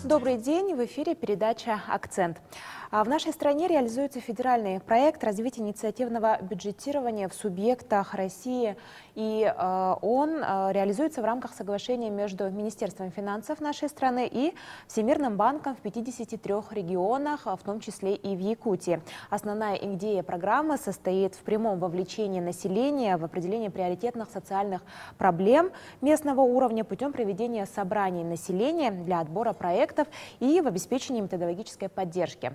Добрый день, в эфире передача «Акцент». В нашей стране реализуется федеральный проект развития инициативного бюджетирования в субъектах России. И он реализуется в рамках соглашения между Министерством финансов нашей страны и Всемирным банком в 53 регионах, в том числе и в Якутии. Основная идея программы состоит в прямом вовлечении населения в определение приоритетных социальных проблем местного уровня путем проведения собраний населения для отбора проектов и в обеспечении методологической поддержки.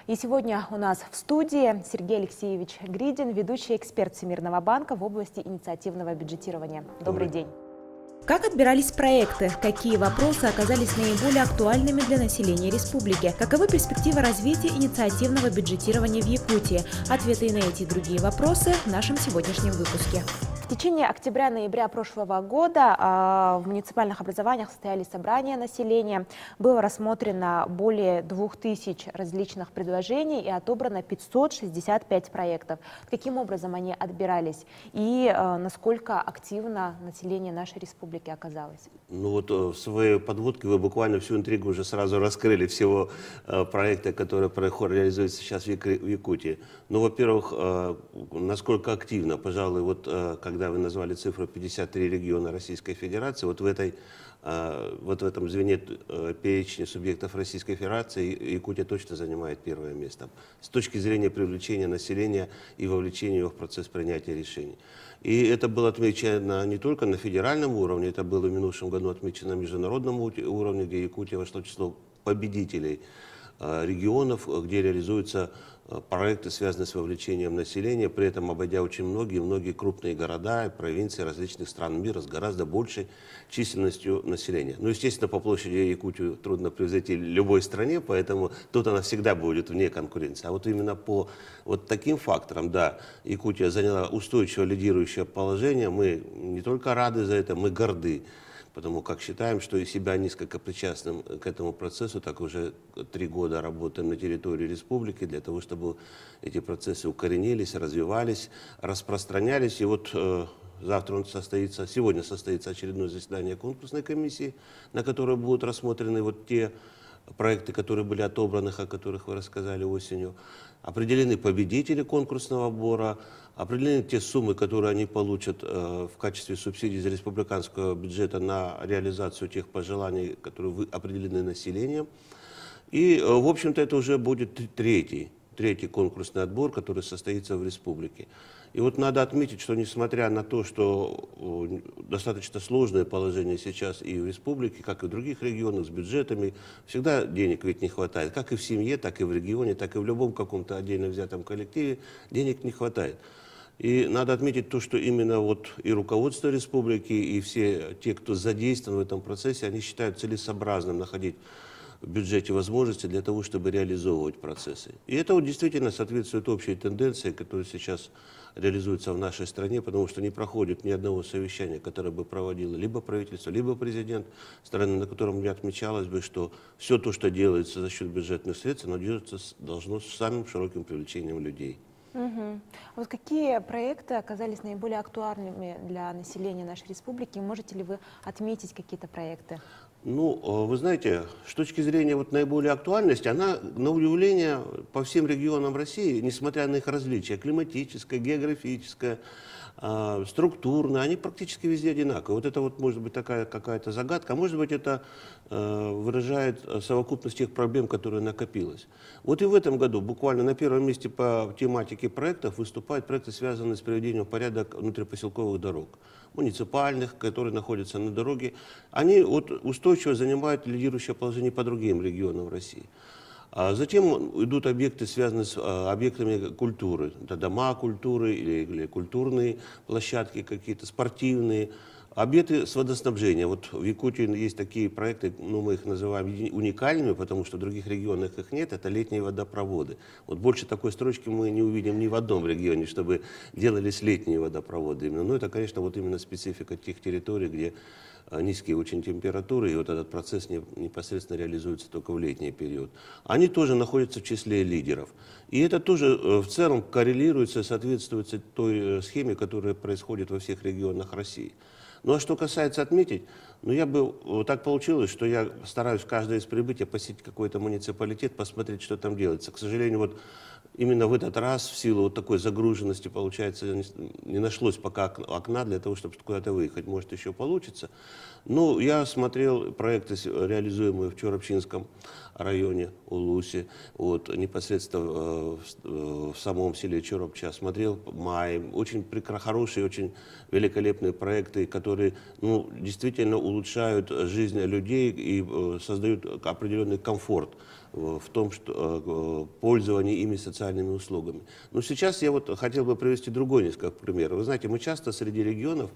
И сегодня у нас в студии Сергей Алексеевич Гридин, ведущий эксперт Всемирного банка в области инициативного бюджетирования. Добрый день. Как отбирались проекты? Какие вопросы оказались наиболее актуальными для населения республики? Каковы перспективы развития инициативного бюджетирования в Якутии? Ответы на эти и другие вопросы в нашем сегодняшнем выпуске. В течение октября-ноября прошлого года в муниципальных образованиях состоялись собрания населения. Было рассмотрено более 2000 различных предложений и отобрано 565 проектов. Каким образом они отбирались и насколько активно население нашей республики оказалось? Ну вот в своей подводке вы буквально всю интригу уже сразу раскрыли всего проекта, который реализуется сейчас в Якутии. Ну, во-первых, насколько активно, пожалуй, вот когда вы назвали цифру 53 региона Российской Федерации, вот в этом звене перечня субъектов Российской Федерации Якутия точно занимает первое место с точки зрения привлечения населения и вовлечения его в процесс принятия решений. И это было отмечено не только на федеральном уровне, это было в минувшем году отмечено на международном уровне, где Якутия вошло в число победителей регионов, где реализуются проекты, связанные с вовлечением населения, при этом обойдя очень многие крупные города и провинции различных стран мира с гораздо большей численностью населения. Ну, естественно, по площади Якутию трудно превзойти любой стране, поэтому тут она всегда будет вне конкуренции. А вот именно по вот таким факторам, да, Якутия заняла устойчиво лидирующее положение. Мы не только рады за это, мы горды. Потому как считаем, что и себя несколько причастным к этому процессу, так уже 3 года работаем на территории республики для того, чтобы эти процессы укоренились, развивались, распространялись. И вот сегодня состоится очередное заседание конкурсной комиссии, на которой будут рассмотрены вот те проекты, которые были отобраны, о которых вы рассказали осенью. Определены победители конкурсного отбора, определены те суммы, которые они получат в качестве субсидий из республиканского бюджета на реализацию тех пожеланий, которые определены населением. И, в общем-то, это уже будет третий конкурсный отбор, который состоится в республике. И вот надо отметить, что несмотря на то, что достаточно сложное положение сейчас и в республике, как и в других регионах с бюджетами, всегда денег ведь не хватает. Как и в семье, так и в регионе, так и в любом каком-то отдельно взятом коллективе денег не хватает. И надо отметить то, что именно вот и руководство республики, и все те, кто задействован в этом процессе, они считают целесообразным находить в бюджете возможности для того, чтобы реализовывать процессы. И это вот действительно соответствует общей тенденции, которая сейчас реализуется в нашей стране, потому что не проходит ни одного совещания, которое бы проводило либо правительство, либо президент страны, на котором не отмечалось бы, что все то, что делается за счет бюджетных средств, оно должно с самым широким привлечением людей. Угу. Вот какие проекты оказались наиболее актуальными для населения нашей республики? Можете ли вы отметить какие-то проекты? Ну, вы знаете, с точки зрения вот наиболее актуальности, она, на удивление, по всем регионам России, несмотря на их различия, климатическое, географическое, структурное, они практически везде одинаковые. Вот это вот может быть такая какая-то загадка, а может быть это выражает совокупность тех проблем, которые накопилось. Вот и в этом году буквально на первом месте по тематике проектов выступают проекты, связанные с приведением в порядок внутрипоселковых дорог, муниципальных, которые находятся на дороге. Они вот устойчиво занимают лидирующее положение по другим регионам России. А затем идут объекты, связанные с объектами культуры. Это дома культуры или культурные площадки какие-то, спортивные. Объекты с водоснабжением. Вот в Якутии есть такие проекты, ну, мы их называем уникальными, потому что в других регионах их нет, это летние водопроводы. Вот больше такой строчки мы не увидим ни в одном регионе, чтобы делались летние водопроводы именно. Но это, конечно, вот именно специфика тех территорий, где низкие очень температуры, и вот этот процесс непосредственно реализуется только в летний период. Они тоже находятся в числе лидеров. И это тоже в целом коррелируется, соответствует той схеме, которая происходит во всех регионах России. Ну а что касается отметить, ну я бы, вот так получилось, что я стараюсь каждое из прибытия посетить какой-то муниципалитет, посмотреть, что там делается. К сожалению, вот именно в этот раз в силу вот такой загруженности, получается, не нашлось пока окна для того, чтобы куда-то выехать. Может, еще получится. Ну, я смотрел проекты, реализуемые в Чоропчинском районе, Улусе, вот, непосредственно в самом селе Чоропча. Смотрел май. Очень хорошие, очень великолепные проекты, которые, ну, действительно улучшают жизнь людей и создают определенный комфорт в том, что пользование ими социальными услугами. Но сейчас я вот хотел бы привести другой несколько примеров. Вы знаете, мы часто среди регионов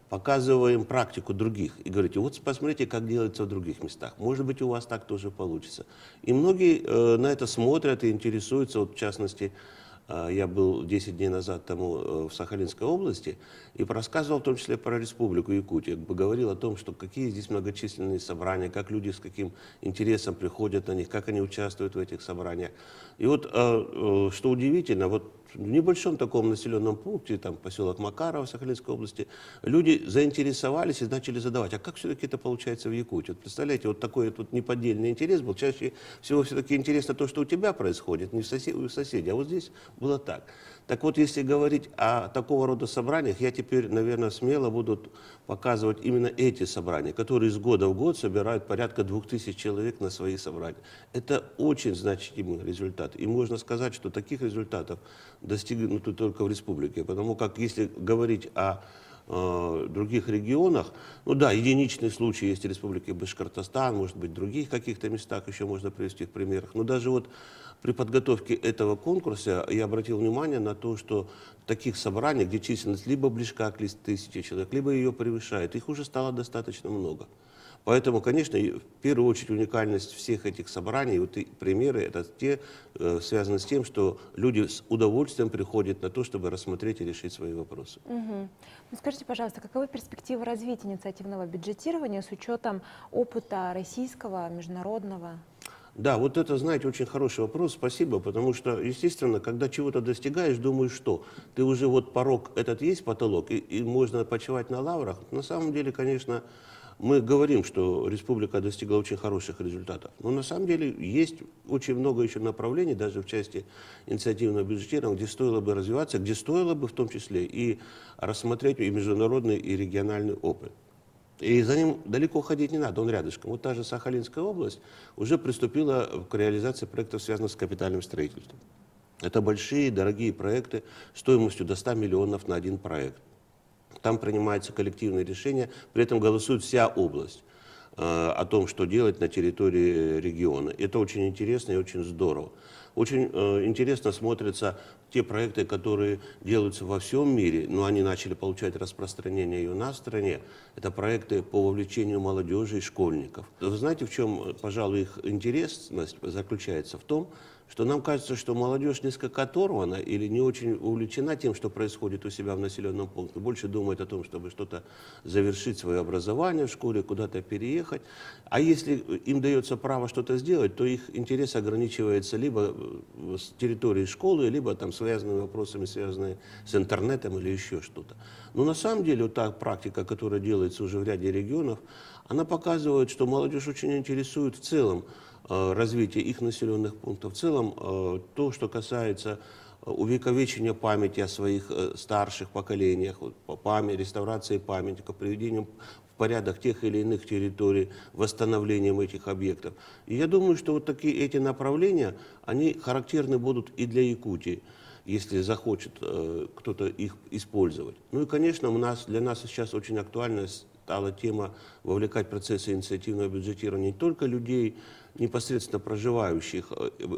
показываем практику других и говорите, вот посмотрите, как делается в других местах. Может быть, у вас так тоже получится. И многие на это смотрят и интересуются. Вот, в частности, я был 10 дней назад тому в Сахалинской области и рассказывал в том числе про Республику Якутия. Говорил о том, что какие здесь многочисленные собрания, как люди с каким интересом приходят на них, как они участвуют в этих собраниях. И вот, что удивительно, вот в небольшом таком населенном пункте, там поселок Макаров в Сахалинской области, люди заинтересовались и начали задавать, а как все-таки это получается в Якутии? Вот представляете, вот такой вот неподдельный интерес был. Чаще всего все-таки интересно то, что у тебя происходит, не у соседей, а вот здесь было так. Так вот, если говорить о такого рода собраниях, я теперь, наверное, смело буду показывать именно эти собрания, которые из года в год собирают порядка 2000 человек на свои собрания. Это очень значимый результат. И можно сказать, что таких результатов достигнуты только в республике. Потому как, если говорить о других регионах, ну да, единичные случаи есть в республике Башкортостан, может быть, в других каких-то местах еще можно привести в примерах. Но даже вот при подготовке этого конкурса я обратил внимание на то, что таких собраний, где численность либо близка к 1000 человек, либо ее превышает, их уже стало достаточно много. Поэтому, конечно, в первую очередь уникальность всех этих собраний, вот и примеры, это те, связаны с тем, что люди с удовольствием приходят на то, чтобы рассмотреть и решить свои вопросы. Ну, скажите, пожалуйста, каковы перспективы развития инициативного бюджетирования с учетом опыта российского, международного? Да, вот это, знаете, очень хороший вопрос, спасибо, потому что, естественно, когда чего-то достигаешь, думаешь, что ты уже вот порог этот есть, потолок, и можно почивать на лаврах. На самом деле, конечно, мы говорим, что республика достигла очень хороших результатов, но на самом деле есть очень много еще направлений, даже в части инициативного бюджетирования, где стоило бы развиваться, где стоило бы в том числе и рассмотреть и международный, и региональный опыт. И за ним далеко ходить не надо, он рядышком. Вот та же Сахалинская область уже приступила к реализации проектов, связанных с капитальным строительством. Это большие, дорогие проекты стоимостью до 100 миллионов на один проект. Там принимаются коллективные решения, при этом голосует вся область о том, что делать на территории региона. Это очень интересно и очень здорово. Очень интересно смотрятся те проекты, которые делаются во всем мире, но они начали получать распространение и у нас в стране. Это проекты по вовлечению молодежи и школьников. Вы знаете, в чем, пожалуй, их интересность заключается? В том, что нам кажется, что молодежь несколько оторвана или не очень увлечена тем, что происходит у себя в населенном пункте. Больше думает о том, чтобы что-то завершить свое образование в школе, куда-то переехать. А если им дается право что-то сделать, то их интерес ограничивается либо с территории школы, либо там связанными вопросами, связанными с интернетом или еще что-то. Но на самом деле вот та практика, которая делается уже в ряде регионов, она показывает, что молодежь очень интересует в целом развитие их населенных пунктов. В целом, то, что касается увековечения памяти о своих старших поколениях, реставрации памятников, приведением в порядок тех или иных территорий, восстановлением этих объектов. И я думаю, что вот такие эти направления, они характерны будут и для Якутии, если захочет кто-то их использовать. Ну и, конечно, для нас сейчас очень актуальна стала тема вовлекать в процессы инициативного бюджетирования не только людей, непосредственно проживающих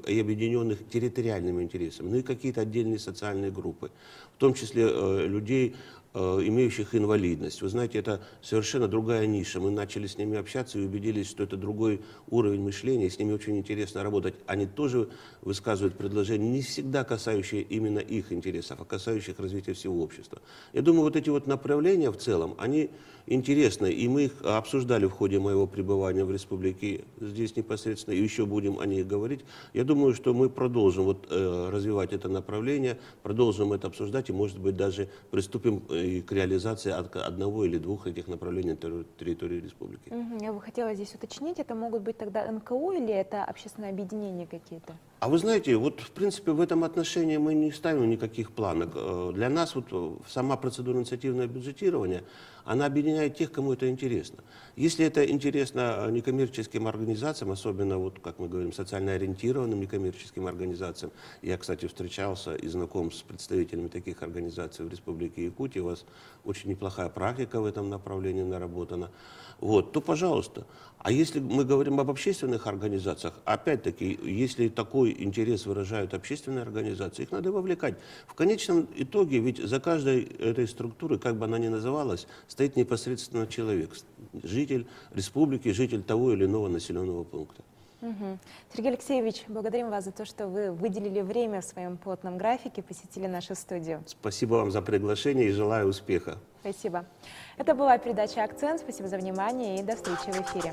и объединенных территориальными интересами, но и какие-то отдельные социальные группы, в том числе людей, имеющих инвалидность. Вы знаете, это совершенно другая ниша. Мы начали с ними общаться и убедились, что это другой уровень мышления, с ними очень интересно работать. Они тоже высказывают предложения, не всегда касающие именно их интересов, а касающих развития всего общества. Я думаю, вот эти вот направления в целом, они интересны, и мы их обсуждали в ходе моего пребывания в республике здесь непосредственно, и еще будем о них говорить. Я думаю, что мы продолжим развивать это направление, продолжим это обсуждать, и, может быть, даже приступим к реализации одного или двух этих направлений на территории республики. Я бы хотела здесь уточнить, это могут быть тогда НКО или это общественные объединения какие-то? А вы знаете, вот в принципе в этом отношении мы не ставим никаких планок. Для нас вот сама процедура инициативного бюджетирования, она объединяет тех, кому это интересно. Если это интересно некоммерческим организациям, особенно, вот, как мы говорим, социально ориентированным некоммерческим организациям, я, кстати, встречался и знаком с представителями таких организаций в Республике Якутия, у вас очень неплохая практика в этом направлении наработана, вот, то пожалуйста. А если мы говорим об общественных организациях, опять-таки, если такой интерес выражают общественные организации, их надо вовлекать. В конечном итоге, ведь за каждой этой структурой, как бы она ни называлась, стоит непосредственно человек, житель республики, житель того или иного населенного пункта. Сергей Алексеевич, благодарим вас за то, что вы выделили время в своем плотном графике, посетили нашу студию. Спасибо вам за приглашение и желаю успеха. Спасибо. Это была передача «Акцент». Спасибо за внимание и до встречи в эфире.